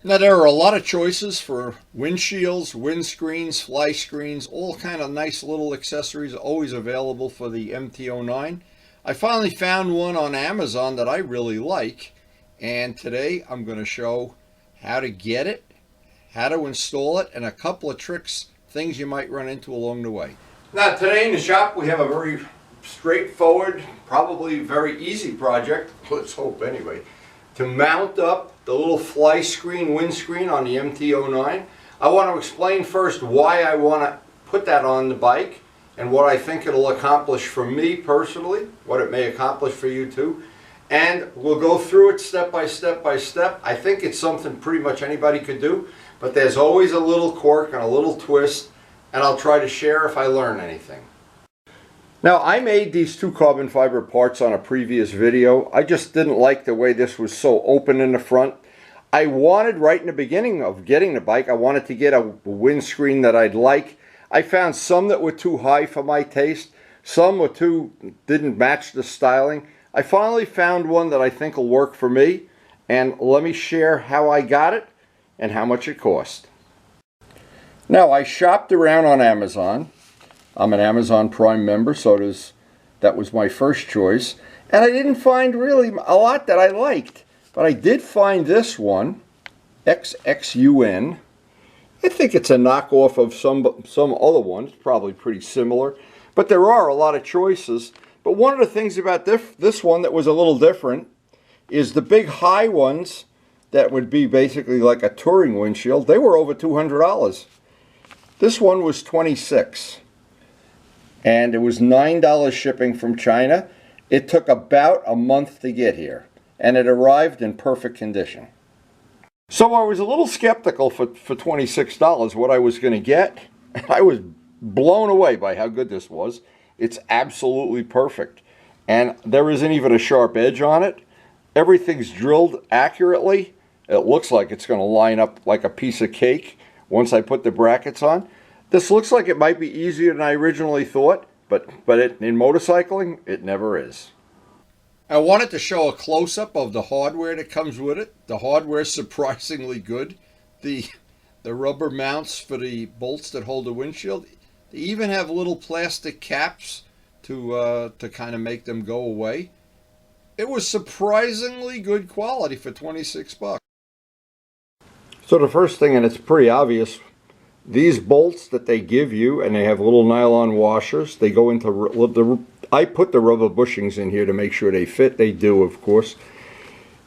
Now there are a lot of choices for windshields, windscreens, fly screens, all kind of nice little accessories always available for the MT09. I finally found one on Amazon that I really like, and today I'm going to show how to get it, how to install it, and a couple of tricks, things you might run into along the way. Now today in the shop we have a very straightforward, probably very easy project, let's hope anyway, to mount up the little fly screen windscreen on the MT09. I want to explain first why I want to put that on the bike and what I think it'll accomplish for me personally, what it may accomplish for you too. And we'll go through it step by step by step. I think it's something pretty much anybody could do, but there's always a little quirk and a little twist, and I'll try to share if I learn anything. Now, I made these two carbon fiber parts on a previous video. I just didn't like the way this was so open in the front. I wanted, right in the beginning of getting the bike, I wanted to get a windscreen that I'd like. I found some that were too high for my taste. Some didn't match the styling. I finally found one that I think will work for me. And let me share how I got it and how much it cost. Now, I shopped around on Amazon. I'm an Amazon Prime member, so that was my first choice. And I didn't find really a lot that I liked. But I did find this one, XXUN. I think it's a knockoff of some other one. It's probably pretty similar. But there are a lot of choices. But one of the things about this one that was a little different is the big high ones that would be basically like a touring windshield. They were over $200. This one was $26. And it was $9 shipping from China. It took about a month to get here, and it arrived in perfect condition. So I was a little skeptical for $26 what I was going to get. I was blown away by how good this was. It's absolutely perfect, and there isn't even a sharp edge on it. Everything's drilled accurately. It looks like it's going to line up like a piece of cake once I put the brackets on. This looks like it might be easier than I originally thought, but in motorcycling, it never is. I wanted to show a close-up of the hardware that comes with it. The hardware is surprisingly good. The rubber mounts for the bolts that hold the windshield, they even have little plastic caps to kind of make them go away. It was surprisingly good quality for 26 bucks. So the first thing, and it's pretty obvious, these bolts that they give you, and they have little nylon washers, they go into I put the rubber bushings in here to make sure they fit. They do, of course.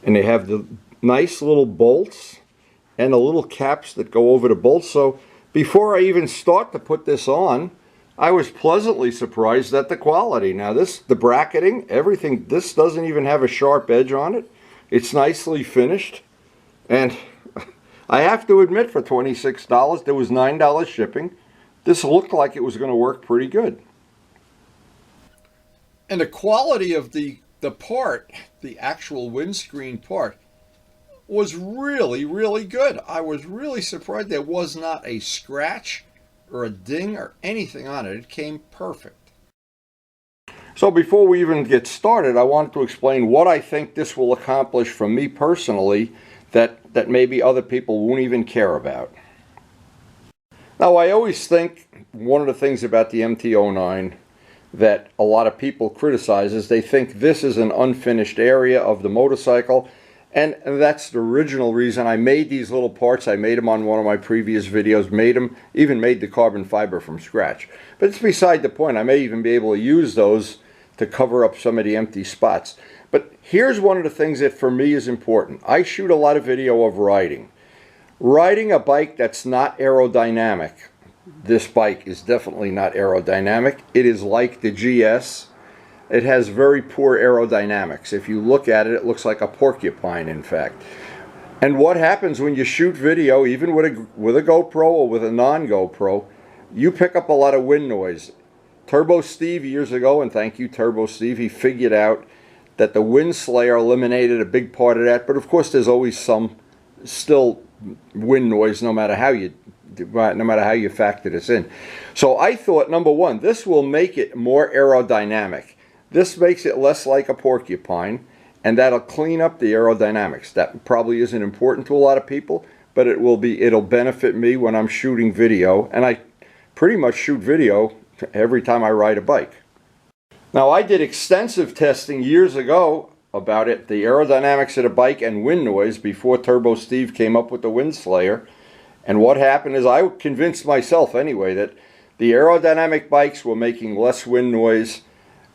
And they have the nice little bolts and the little caps that go over the bolts. So before I even start to put this on, I was pleasantly surprised at the quality. Now the bracketing, everything, this doesn't even have a sharp edge on it. It's nicely finished. And I have to admit, for $26, there was $9 shipping. This looked like it was going to work pretty good. And the quality of the part, the actual windscreen part, was really, really good. I was really surprised there was not a scratch or a ding or anything on it. It came perfect. So before we even get started, I wanted to explain what I think this will accomplish for me personally that maybe other people won't even care about. Now, I always think one of the things about the MT09 that a lot of people criticize is they think this is an unfinished area of the motorcycle, and that's the original reason I made these little parts. I made them on one of my previous videos, even made the carbon fiber from scratch. But it's beside the point. I may even be able to use those to cover up some of the empty spots. But here's one of the things that for me is important. I shoot a lot of video of riding. Riding a bike that's not aerodynamic. This bike is definitely not aerodynamic. It is like the GS. It has very poor aerodynamics. If you look at it, it looks like a porcupine, in fact. And what happens when you shoot video, even with a GoPro or with a non-GoPro, you pick up a lot of wind noise. Turbo Steve years ago, and thank you Turbo Steve, he figured out that the wind slayer eliminated a big part of that, but of course there's always some still wind noise no matter how you factor this in. So I thought, number one, this will make it more aerodynamic. This makes it less like a porcupine, and that'll clean up the aerodynamics. That probably isn't important to a lot of people, but it'll benefit me when I'm shooting video, and I pretty much shoot video every time I ride a bike. Now, I did extensive testing years ago about it, the aerodynamics of the bike and wind noise, before Turbo Steve came up with the Wind Slayer. And what happened is I convinced myself anyway that the aerodynamic bikes were making less wind noise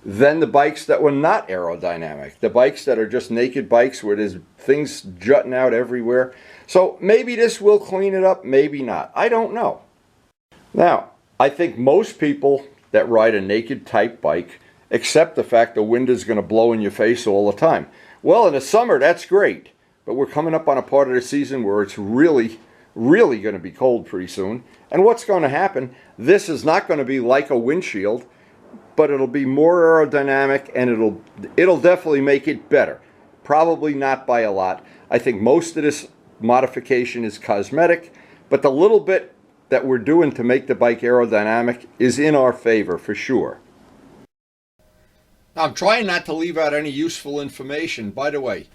than the bikes that were not aerodynamic. The bikes that are just naked bikes where there's things jutting out everywhere. So maybe this will clean it up, maybe not. I don't know. Now, I think most people that ride a naked type bike accept the fact the wind is going to blow in your face all the time. Well, in the summer, that's great. But we're coming up on a part of the season where it's really going to be cold pretty soon. And what's going to happen? This is not going to be like a windshield, but it'll be more aerodynamic, and it'll definitely make it better. Probably not by a lot. I think most of this modification is cosmetic, but the little bit that we're doing to make the bike aerodynamic is in our favor for sure. Now, I'm trying not to leave out any useful information. By the way,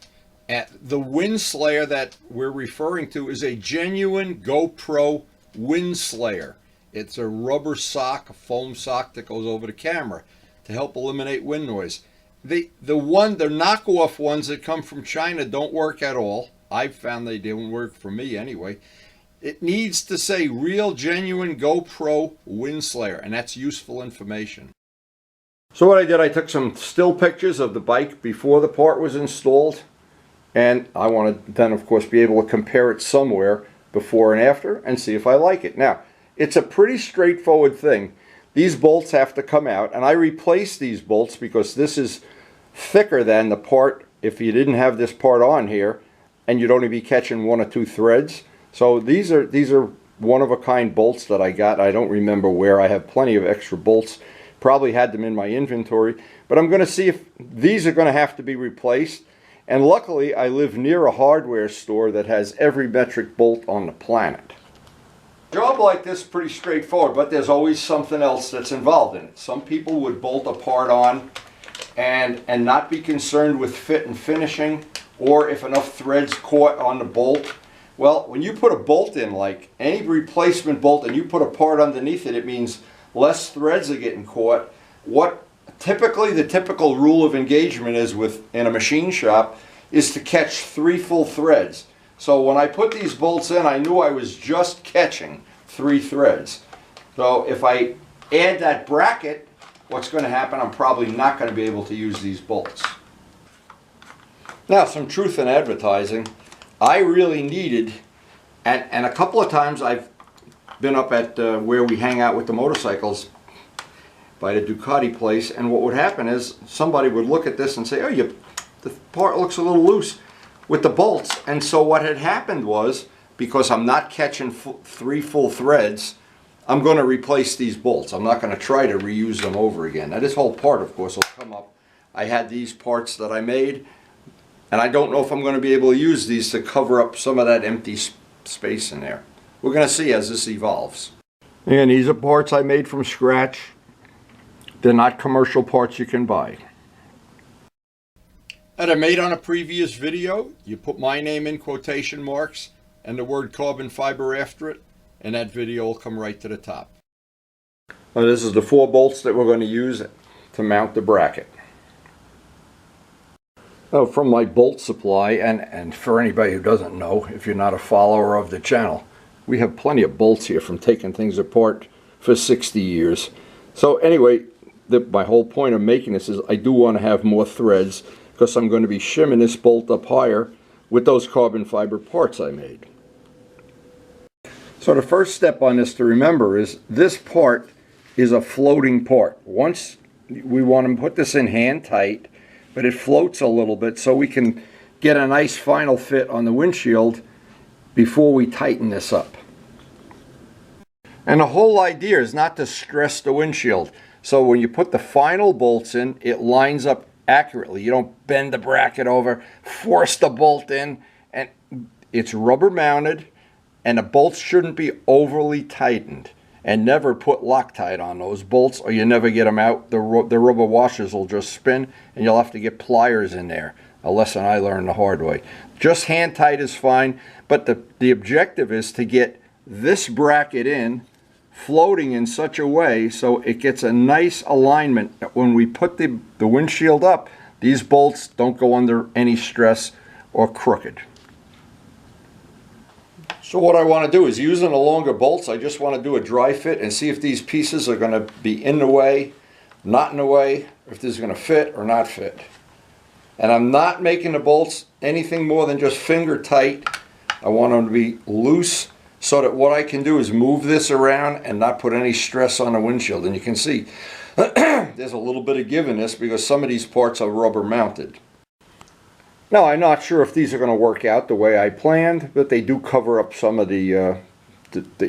the Wind Slayer that we're referring to is a genuine GoPro Wind Slayer. It's a rubber sock, a foam sock that goes over the camera to help eliminate wind noise. The knockoff ones that come from China don't work at all. I've found they didn't work for me anyway. It needs to say real, genuine GoPro Wind Slayer, and that's useful information. So what I did, I took some still pictures of the bike before the part was installed, and I want to then, of course, be able to compare it somewhere before and after and see if I like it. Now, it's a pretty straightforward thing. These bolts have to come out, and I replaced these bolts because this is thicker than the part if you didn't have this part on here, and you'd only be catching 1 or 2 threads. So these are one-of-a-kind bolts that I got. I don't remember where. I have plenty of extra bolts. Probably had them in my inventory. But I'm going to see if these are going to have to be replaced. And luckily, I live near a hardware store that has every metric bolt on the planet. A job like this is pretty straightforward, but there's always something else that's involved in it. Some people would bolt a part on and not be concerned with fit and finishing, or if enough threads caught on the bolt. Well, when you put a bolt in, like any replacement bolt, and you put a part underneath it, it means less threads are getting caught. What typically the typical rule of engagement is in a machine shop is to catch 3 full threads. So when I put these bolts in, I knew I was just catching 3 threads. So if I add that bracket, what's going to happen? I'm probably not going to be able to use these bolts. Now, some truth in advertising. I really needed, and a couple of times I've been up at where we hang out with the motorcycles by the Ducati place, and what would happen is somebody would look at this and say, oh, the part looks a little loose with the bolts. And so what had happened was, because I'm not catching 3 full threads, I'm going to replace these bolts. I'm not going to try to reuse them over again. Now this whole part, of course, will come up. I had these parts that I made, and I don't know if I'm going to be able to use these to cover up some of that empty space in there. We're going to see as this evolves. And these are parts I made from scratch. They're not commercial parts you can buy. That I made on a previous video. You put my name in quotation marks and the word carbon fiber after it, and that video will come right to the top. Now this is the 4 bolts that we're going to use to mount the bracket. Now from my bolt supply, and for anybody who doesn't know, if you're not a follower of the channel, we have plenty of bolts here from taking things apart for 60 years. So anyway, my whole point of making this is I do want to have more threads, because I'm going to be shimming this bolt up higher with those carbon fiber parts I made. So the first step on this to remember is this part is a floating part. Once we want to put this in hand tight, but it floats a little bit so we can get a nice final fit on the windshield before we tighten this up. And the whole idea is not to stress the windshield. So when you put the final bolts in, it lines up accurately. You don't bend the bracket over, force the bolt in, and it's rubber mounted, and the bolts shouldn't be overly tightened. And never put Loctite on those bolts, or you never get them out. The rubber washers will just spin, and you'll have to get pliers in there. a lesson I learned the hard way. Just hand tight is fine, but the objective is to get this bracket in, floating in such a way so it gets a nice alignment that when we put the windshield up, these bolts don't go under any stress or crooked. So what I want to do is, using the longer bolts, I just want to do a dry fit and see if these pieces are going to be in the way, not in the way, if this is going to fit or not fit. And I'm not making the bolts anything more than just finger tight. I want them to be loose so that what I can do is move this around and not put any stress on the windshield. And you can see there's a little bit of give in this because some of these parts are rubber mounted. Now, I'm not sure if these are going to work out the way I planned, but they do cover up some of the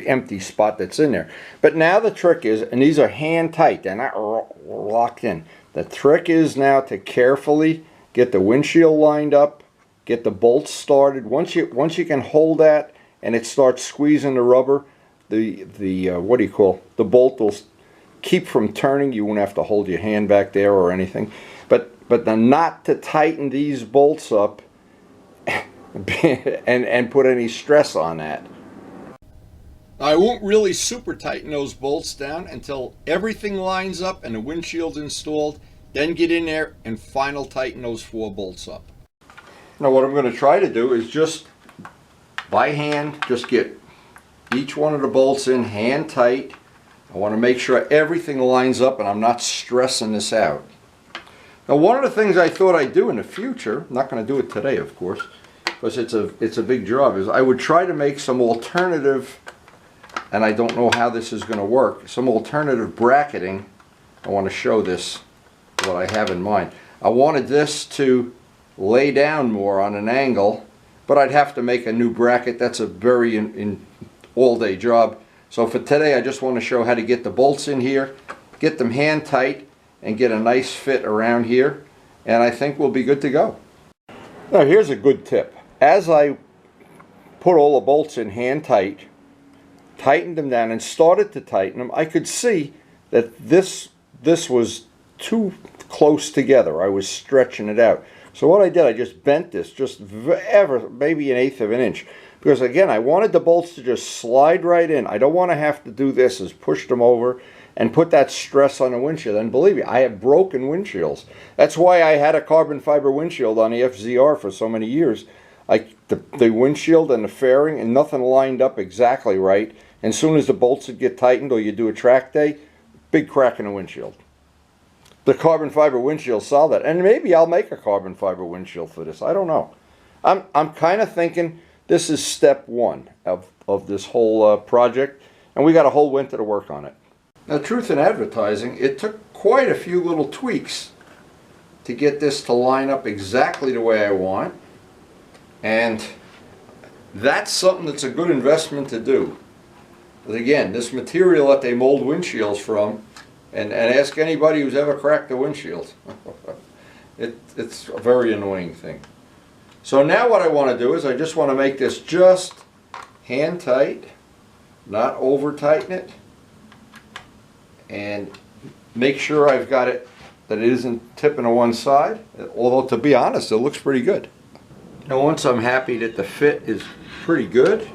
empty spot that's in there. But now the trick is, and these are hand tight, they're not locked in. The trick is now to carefully get the windshield lined up, get the bolts started. Once you can hold that and it starts squeezing the rubber, the bolt will keep from turning. You won't have to hold your hand back there or anything. But the not to tighten these bolts up and put any stress on that. I won't really super tighten those bolts down until everything lines up and the windshield's installed. Then get in there and final tighten those 4 bolts up. Now what I'm going to try to do is just by hand, just get each one of the bolts in hand tight. I want to make sure everything lines up and I'm not stressing this out. Now one of the things I thought I'd do in the future, I'm not going to do it today of course, because it's a big job, is I would try to make some alternative, and I don't know how this is going to work, some alternative bracketing. I want to show this, what I have in mind. I wanted this to lay down more on an angle, but I'd have to make a new bracket. That's a very all-day job. So for today I just want to show how to get the bolts in here, get them hand tight, and get a nice fit around here, and I think we'll be good to go. Now here's a good tip. As I put all the bolts in hand tight, tightened them down and started to tighten them, I could see that this was too close together. I was stretching it out. So what I did, I just bent this just maybe 1/8 of an inch, because again I wanted the bolts to just slide right in. I don't want to have to do this, is push them over and put that stress on the windshield. And believe me, I have broken windshields. That's why I had a carbon fiber windshield on the FZR for so many years. The windshield and the fairing and nothing lined up exactly right. And as soon as the bolts would get tightened or you do a track day, big crack in the windshield. The carbon fiber windshield solved that. And maybe I'll make a carbon fiber windshield for this. I don't know. I'm kind of thinking this is step 1 of this whole project. And we got a whole winter to work on it. Now, truth in advertising, it took quite a few little tweaks to get this to line up exactly the way I want. And that's something that's a good investment to do. But again, this material that they mold windshields from, and ask anybody who's ever cracked a windshield. It's a very annoying thing. So now what I want to do is I just want to make this just hand tight, not over tighten it, and make sure I've got it that it isn't tipping to one side, although to be honest it looks pretty good. Now once I'm happy that the fit is pretty good,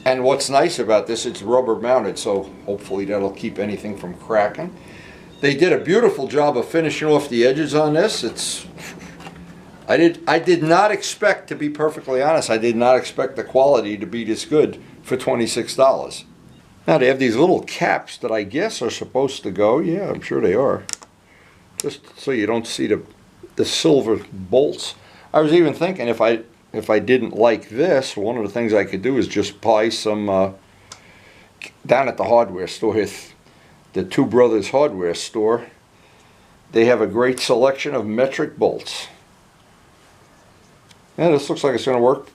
and what's nice about this, it's rubber mounted, so hopefully that'll keep anything from cracking. They did a beautiful job of finishing off the edges on this. I did not expect, to be perfectly honest, I did not expect the quality to be this good for $26. Now they have these little caps that I guess are supposed to go, yeah, I'm sure they are, just so you don't see the silver bolts. I was even thinking if I didn't like this, one of the things I could do is just buy some down at the hardware store, the Two Brothers hardware store. They have a great selection of metric bolts. Yeah, this looks like it's going to work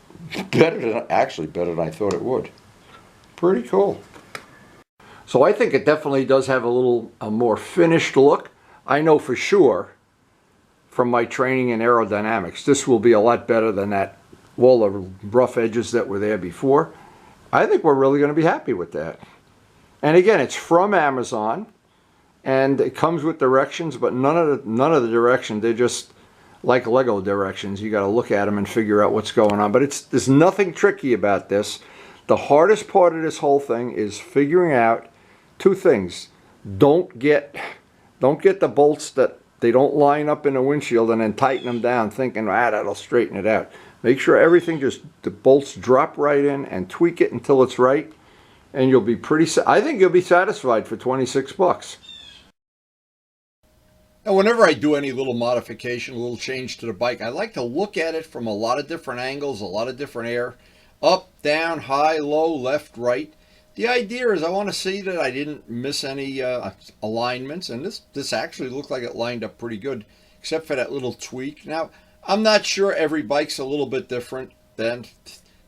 better than I thought it would. Pretty cool. So I think it definitely does have a more finished look. I know for sure from my training in aerodynamics, this will be a lot better than all the rough edges that were there before. I think we're really going to be happy with that. And again, it's from Amazon, and it comes with directions, but none of the directions, they're just like Lego directions. You got to look at them and figure out what's going on. But there's nothing tricky about this. The hardest part of this whole thing is figuring out two things. Don't get the bolts that they don't line up in the windshield and then tighten them down thinking, that'll straighten it out. Make sure everything the bolts drop right in and tweak it until it's right. And you'll be I think you'll be satisfied for 26 bucks. Now, whenever I do any little modification, a little change to the bike, I like to look at it from a lot of different angles, a lot of different air. Up, down, high, low, left, right. The idea is I want to see that I didn't miss any alignments, and this actually looked like it lined up pretty good, except for that little tweak. Now, I'm not sure, every bike's a little bit different than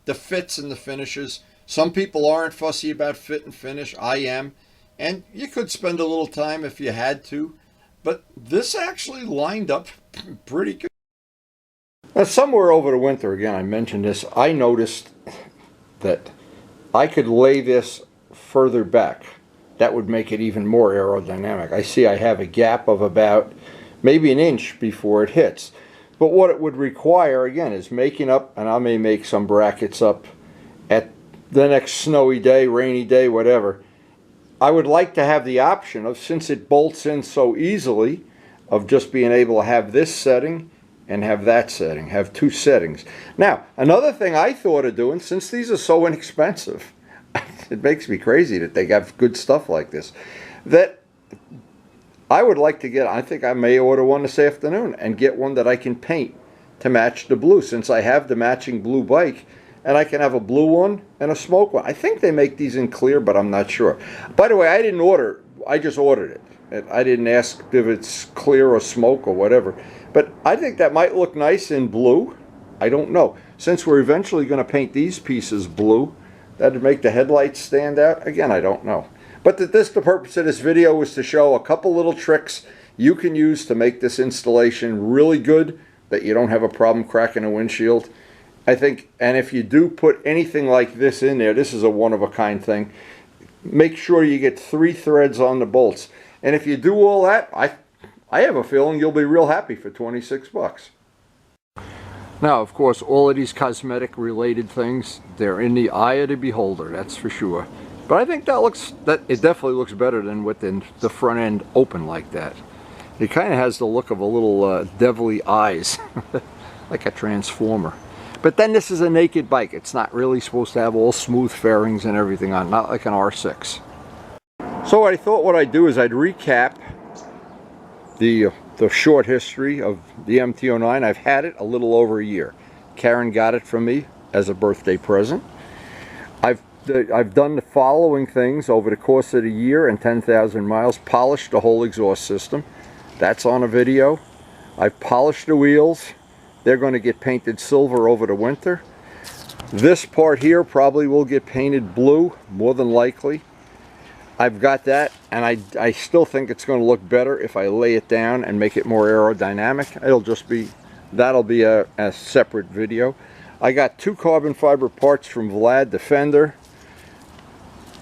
the fits and the finishes. Some people aren't fussy about fit and finish. I am, and you could spend a little time if you had to, but this actually lined up pretty good. Now, somewhere over the winter, again, I mentioned this, I noticed that I could lay this further back. That would make it even more aerodynamic. I see I have a gap of about maybe an inch before it hits. But what it would require, again, is making up, and I may make some brackets up at the next snowy day, rainy day, whatever. I would like to have the option of, since it bolts in so easily, of just being able to have this setting and have that setting, have two settings. Now, another thing I thought of doing, since these are so inexpensive, it makes me crazy that they have good stuff like this, that I would like to get, I think I may order one this afternoon and get one that I can paint to match the blue, since I have the matching blue bike, and I can have a blue one and a smoke one. I think they make these in clear, but I'm not sure. By the way, I didn't order, I just ordered it. I didn't ask if it's clear or smoke or whatever. But I think that might look nice in blue. I don't know. Since we're eventually going to paint these pieces blue, that would make the headlights stand out. Again, I don't know. But the purpose of this video was to show a couple little tricks you can use to make this installation really good, that you don't have a problem cracking a windshield. I think, and if you do put anything like this in there, this is a one-of-a-kind thing, make sure you get 3 threads on the bolts. And if you do all that, I have a feeling you'll be real happy for 26 bucks. Now, of course, all of these cosmetic related things, they're in the eye of the beholder, that's for sure. But I think it definitely looks better than with the front end open like that. It kind of has the look of a little devilly eyes, like a transformer. But then this is a naked bike. It's not really supposed to have all smooth fairings and everything on, not like an R6. So I thought what I'd do is I'd recap the short history of the MT09. I've had it a little over a year. Karen got it from me as a birthday present. I've done the following things over the course of the year and 10,000 miles. Polished the whole exhaust system. That's on a video. I've polished the wheels. They're going to get painted silver over the winter. This part here probably will get painted blue, more than likely. I've got that, and I still think it's going to look better if I lay it down and make it more aerodynamic. That'll be a separate video. I got 2 carbon fiber parts from Vlad, the fender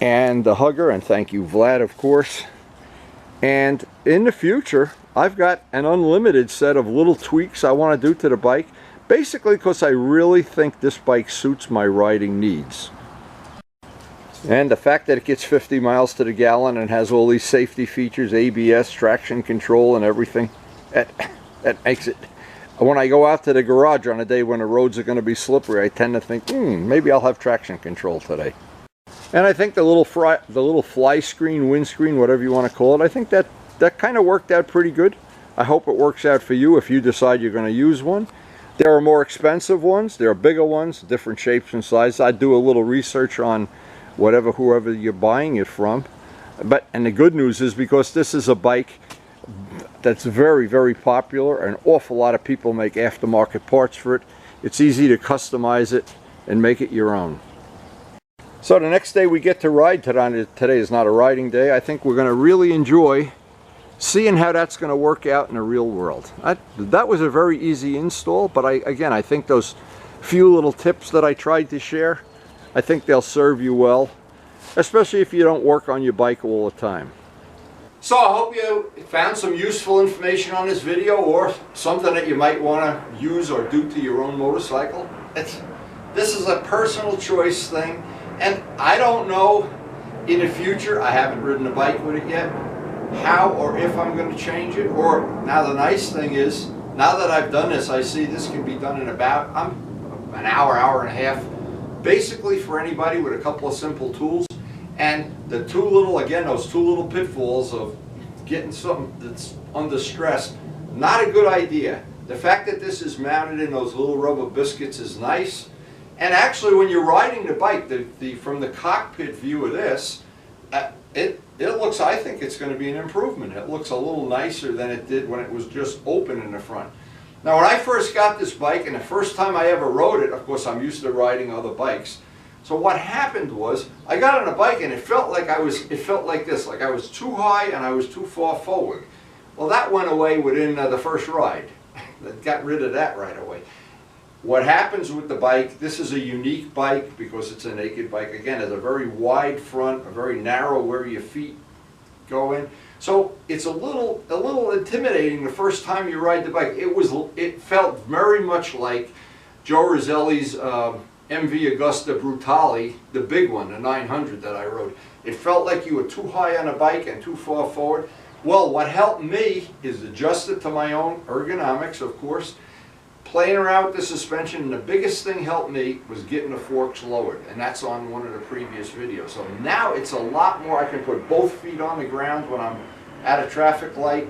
and the hugger, and thank you Vlad, of course. And in the future, I've got an unlimited set of little tweaks I want to do to the bike, basically because I really think this bike suits my riding needs. And the fact that it gets 50 miles to the gallon and has all these safety features, ABS, traction control and everything, that makes it, when I go out to the garage on a day when the roads are going to be slippery, I tend to think, maybe I'll have traction control today. And I think the little fly screen, windscreen, whatever you want to call it, I think that kind of worked out pretty good. I hope it works out for you if you decide you're going to use one. There are more expensive ones, there are bigger ones, different shapes and sizes. I'd do a little research on whoever you're buying it from. And the good news is, because this is a bike that's very, very popular, an awful lot of people make aftermarket parts for it. It's easy to customize it and make it your own. So the next day we get to ride, today is not a riding day, I think we're going to really enjoy seeing how that's going to work out in the real world. That was a very easy install, but again, I think those few little tips that I tried to share, I think they'll serve you well, especially if you don't work on your bike all the time. So I hope you found some useful information on this video, or something that you might want to use or do to your own motorcycle. This is a personal choice thing, and I don't know in the future, I haven't ridden a bike with it yet, how or if I'm going to change it. Or now the nice thing is, now that I've done this, I see this can be done in about an hour, hour and a half, basically for anybody with a couple of simple tools. And the those two little pitfalls of getting something that's under stress, not a good idea. The fact that this is mounted in those little rubber biscuits is nice. And actually, when you're riding the bike, from the cockpit view of this, it looks, I think it's going to be an improvement. It looks a little nicer than it did when it was just open in the front. Now, when I first got this bike, and the first time I ever rode it, of course, I'm used to riding other bikes. So what happened was, I got on a bike and it felt like this, like I was too high and I was too far forward. Well, that went away within the first ride. I got rid of that right away. What happens with the bike, this is a unique bike because it's a naked bike. Again, it's a very wide front, a very narrow where your feet go in. So it's a little intimidating the first time you ride the bike. It felt very much like Joe Roselli's MV Agusta Brutale, the big one, the 900 that I rode. It felt like you were too high on a bike and too far forward. Well, what helped me is adjust it to my own ergonomics, of course, playing around with the suspension, and the biggest thing helped me was getting the forks lowered, and that's on one of the previous videos. So now it's a lot more, I can put both feet on the ground when I'm at a traffic light.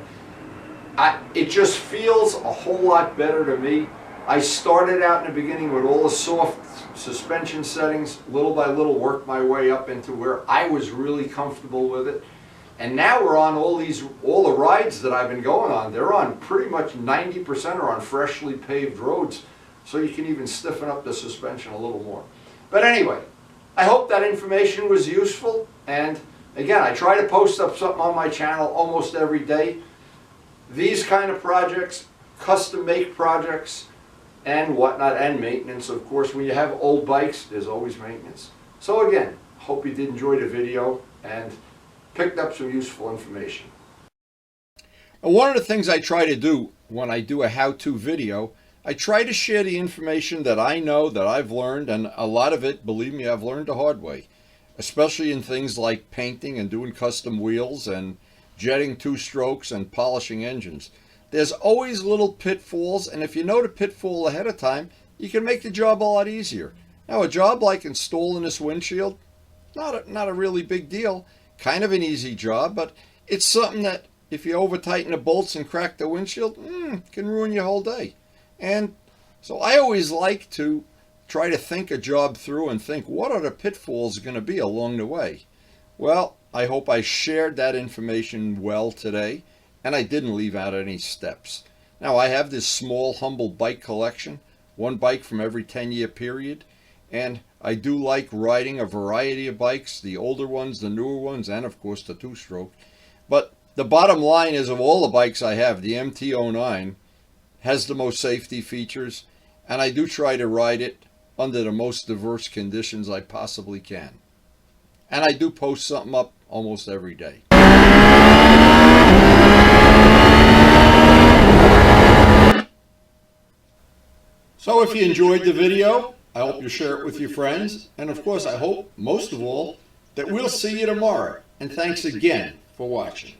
It just feels a whole lot better to me. I started out in the beginning with all the soft suspension settings, little by little worked my way up into where I was really comfortable with it. And now we're on all the rides that I've been going on, they're on pretty much 90% are on freshly paved roads, so you can even stiffen up the suspension a little more. But anyway, I hope that information was useful, and again, I try to post up something on my channel almost every day. These kind of projects, custom make projects, and whatnot, and maintenance. Of course, when you have old bikes, there's always maintenance. So again, hope you did enjoy the video and picked up some useful information. And one of the things I try to do when I do a how-to video, I try to share the information that I know, that I've learned, and a lot of it, believe me, I've learned the hard way, especially in things like painting and doing custom wheels and jetting two-strokes and polishing engines. There's always little pitfalls, and if you know the pitfall ahead of time, you can make the job a lot easier. Now, a job like installing this windshield, not a really big deal. Kind of an easy job, but it's something that if you over tighten the bolts and crack the windshield, can ruin your whole day. And so I always like to try to think a job through and think, what are the pitfalls going to be along the way? Well, I hope I shared that information well today, and I didn't leave out any steps. Now, I have this small, humble bike collection, one bike from every 10-year period, and I do like riding a variety of bikes, the older ones, the newer ones, and of course the two-stroke. But the bottom line is, of all the bikes I have, the Mt09 has the most safety features, and I do try to ride it under the most diverse conditions I possibly can. And I do post something up almost every day. So if you enjoyed the video, I hope you share it with your friends, and of course I hope, most of all, that we'll see you tomorrow. And thanks again for watching.